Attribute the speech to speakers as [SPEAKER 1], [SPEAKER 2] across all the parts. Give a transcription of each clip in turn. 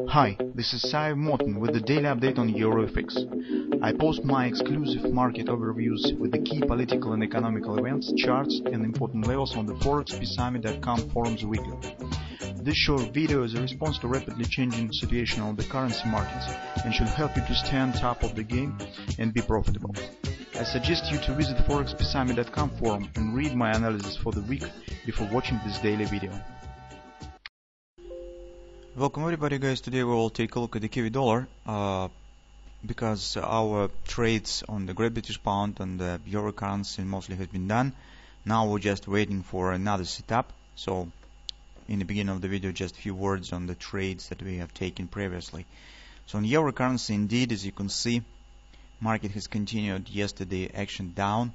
[SPEAKER 1] Hi, this is Sive Morten with the daily update on EuroFX. I post my exclusive market overviews with the key political and economical events, charts and important levels on the ForexPeaceArmy.com forums weekly. This short video is a response to rapidly changing situation on the currency markets and should help you to stay on top of the game and be profitable. I suggest you to visit ForexPeaceArmy.com forum and read my analysis for the week before watching this daily video. Welcome everybody guys. Today we will take a look at the Kiwi dollar because our trades on the Great British Pound and the Euro currency mostly has been done. Now we're just waiting for another setup. So in the beginning of the video, just a few words on the trades that we have taken previously. So on Euro currency, indeed, as you can see, market has continued yesterday action down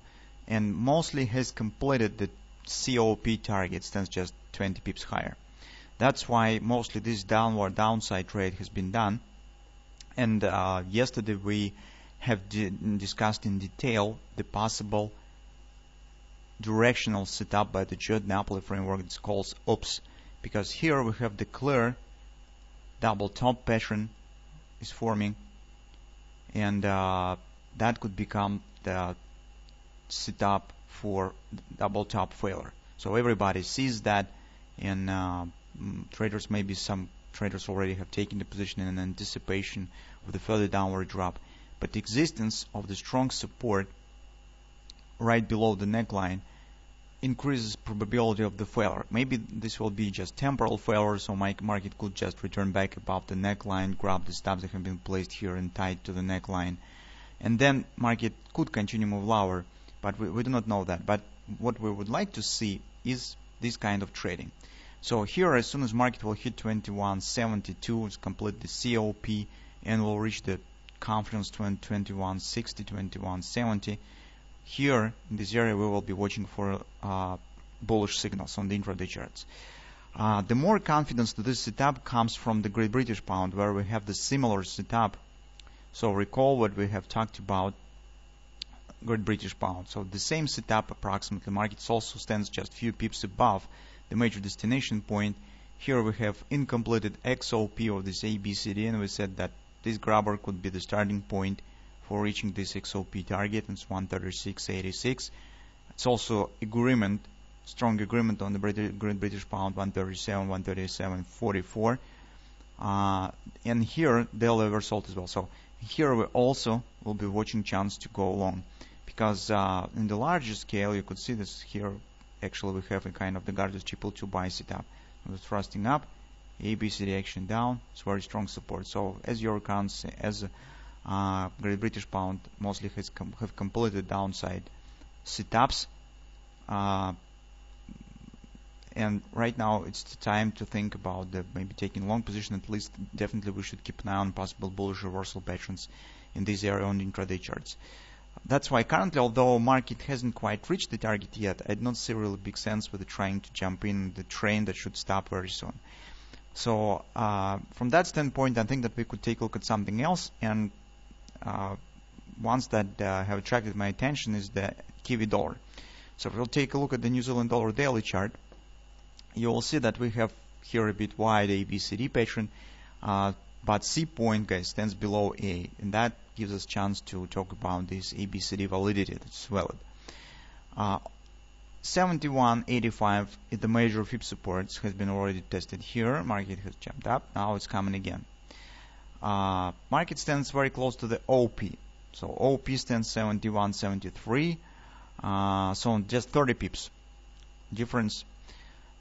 [SPEAKER 1] and mostly has completed the COP target, stands just 20 pips higher. That's why mostly this downside trade has been done. And yesterday we have discussed in detail the possible directional setup by the Jordan-Napoli framework. It's called OPS, because here we have the clear double top pattern is forming, and that could become the setup for double top failure. So everybody sees that, and traders, maybe some traders already have taken the position in anticipation of the further downward drop. But the existence of the strong support right below the neckline increases probability of the failure. Maybe this will be just temporal failure, so my market could just return back above the neckline, grab the stops that have been placed here and tied to the neckline, and then market could continue move lower, but we do not know that. But what we would like to see is this kind of trading. So here, as soon as market will hit 2172, it's complete the COP and will reach the confidence 2160, 2170. Here in this area, we will be watching for bullish signals on the intraday charts. The more confidence to this setup comes from the Great British Pound, where we have the similar setup. So recall what we have talked about Great British Pound. So the same setup approximately. Market also stands just a few pips above the major destination point. Here we have incompleted XOP of this ABCD, and we said that this grabber could be the starting point for reaching this XOP target. It's 136.86. It's also agreement, strong agreement on the Great British Pound, 137, 137.44. And here daily result as well. So here we also will be watching chance to go long, because in the larger scale you could see this here. Actually, we have a kind of the Gardas triple 2 buy setup. We're thrusting up, ABCD action down. It's very strong support. So as Euro currency, as Great British Pound mostly have completed downside setups, and right now it's the time to think about maybe taking long position. At least, definitely we should keep an eye on possible bullish reversal patterns in this area on the intraday charts. That's why currently, although market hasn't quite reached the target yet, I do not see really big sense with trying to jump in the train that should stop very soon. So from that standpoint, I think that we could take a look at something else, and ones that have attracted my attention is the Kiwi dollar. So if we'll take a look at the New Zealand dollar daily chart, you will see that we have here a bit wide ABCD pattern, but C point, guys, stands below A, and that gives us chance to talk about this ABCD validity that's valid. 71.85 is the major fib supports, has been already tested here. Market has jumped up, now it's coming again. Market stands very close to the OP, so OP stands 71.73, so just 30 pips difference.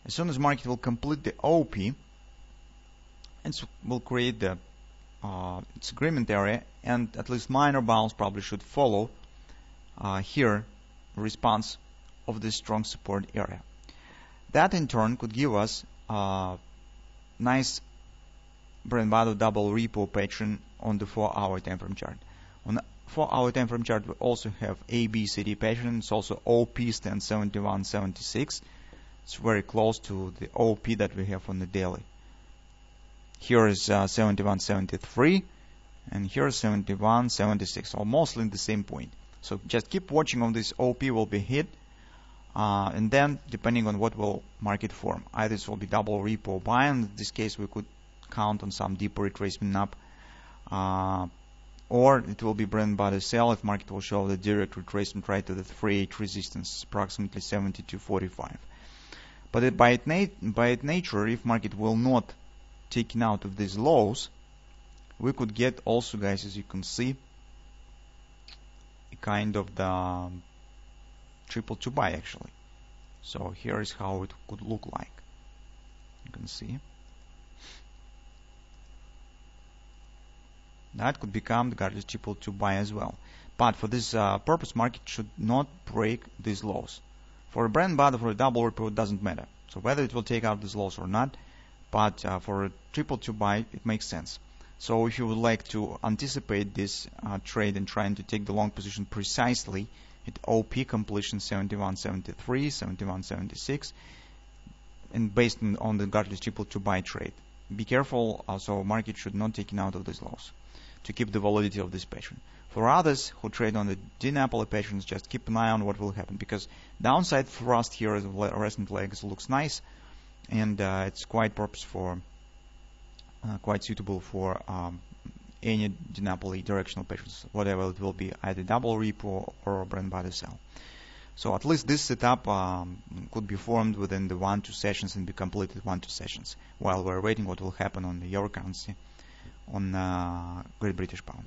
[SPEAKER 1] As soon as market will complete the OP, it will create the its agreement area, and at least minor bounce probably should follow here response of this strong support area. That in turn could give us nice bread and butter double repo pattern on the 4-hour time frame chart. On the 4-hour time frame chart we also have ABCD pattern. It's also OP stands 71.76. It's very close to the OP that we have on the daily. Here is 71.73, and here is 71.76, so mostly in the same point. So just keep watching on this OP will be hit, and then depending on what will market form, either this will be double repo buy, and in this case we could count on some deeper retracement up, or it will be brand by the sell if market will show the direct retracement right to the 3/8 resistance, approximately 72.45. But by its nature, if market will not taken out of these lows, we could get also, guys, as you can see, a kind of the triple to buy actually. So here is how it could look like. You can see that could become the guardian triple to buy as well. But for this purpose, market should not break these lows. For a brand but for a double report, doesn't matter. So whether it will take out these lows or not, but for a triple to buy, it makes sense. So if you would like to anticipate this trade and trying to take the long position precisely at OP completion 71.73, 71.76, and based on the guardian triple to buy trade, be careful. Also, market should not take out of these lows to keep the validity of this pattern. For others who trade on the Dinapoli patterns, just keep an eye on what will happen, because downside thrust here as a recent legs looks nice, and it's quite quite suitable for any Dinapoli directional patterns, whatever it will be, either double repo or brand by the sell. So at least this setup could be formed within the 1-2 sessions and be completed 1-2 sessions while we're waiting what will happen on the euro currency on Great British Pound.